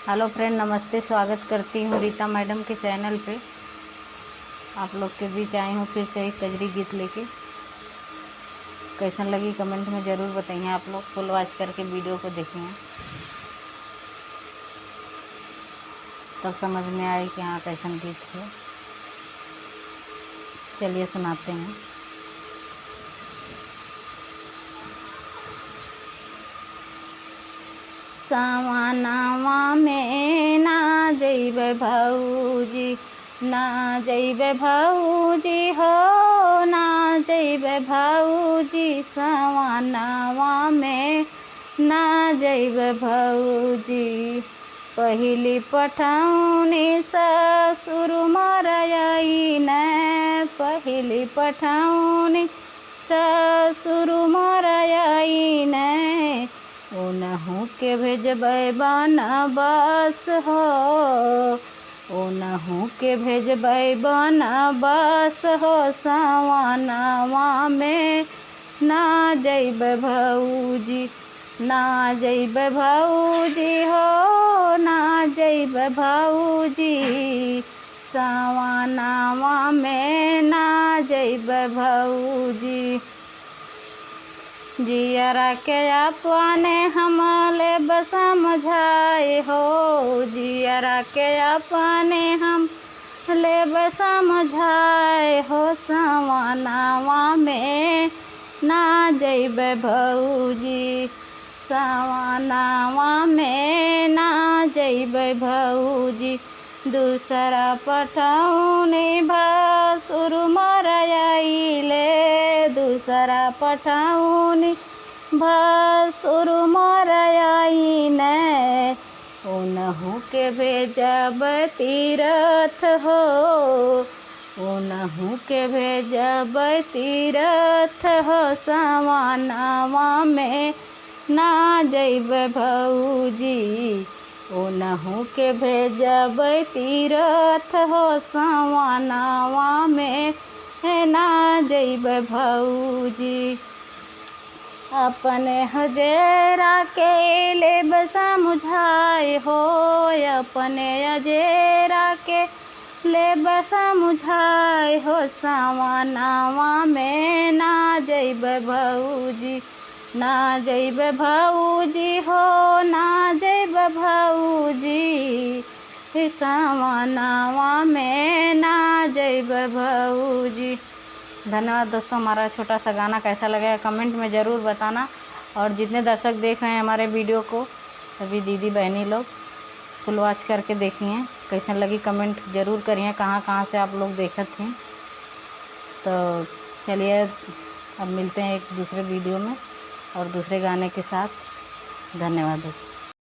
Hello friend, नमस्ते। स्वागत करती हूँ रीता मैडम के चैनल पे। आप लोग के बीच आई हूँ फिर से एक कजरी गीत लेके। कैसन लगी कमेंट में ज़रूर बताइए। आप लोग फुल वॉच करके वीडियो को देखिए, तब समझ में आए कि हाँ कैसन गीत है। चलिए सुनाते हैं। सावनवा में ना जइबे भौजी, ना जइबे भौजी हो, ना जइबे भौजी। सावनवा में ना जइबे भौजी। पहिली पठौनी ससुर मरई ने, पहिली पठौनी ससुर मरई ने। ओनहु के भेजबै बनबस हो, ओनहु के भेजबै बनबस हो। सावनवा में ना जइबै भौजी, ना जइबै भौजी हो, ना जइबै भौजी। सावनवा में ना जइबै भौजी। जियरा के अपने हम लेब समझाए हो, जियरा के अपने हम लेब समझाए हो। सावनवा में ना जइबै भौजी, सावनवा में ना जइबै भौजी। दूसरा पठौनी भसुर मरइले, दूसरा पठौनी भसुर मरइने। ओनहु के भेजब तीरथ हो, ओनहु के भेजब तीरथ हो। सावनवा में ना जइबै भौजी, ओनहु के भेजब तीरथ हो। सावनवा में ना जइबै भौजी। अपने हजेरा के लेब समझाए हो, अपने हजेरा के लेब समझाए हो। सावनवा में ना जइबै भौजी, ना जइबै भौजी हो, ना जइबै भौजी। सावनवा में ना जइबै भौजी। धन्यवाद दोस्तों। हमारा छोटा सा गाना कैसा लगा है कमेंट में ज़रूर बताना। और जितने दर्शक देख रहे हैं हमारे वीडियो को, सभी दीदी बहनी लोग फुल वॉच करके देखिए। कैसन लगी कमेंट ज़रूर करिए, कहाँ कहाँ से आप लोग देखत हैं। तो चलिए अब मिलते हैं एक दूसरे वीडियो में और दूसरे गाने के साथ। धन्यवाद दोस्तों।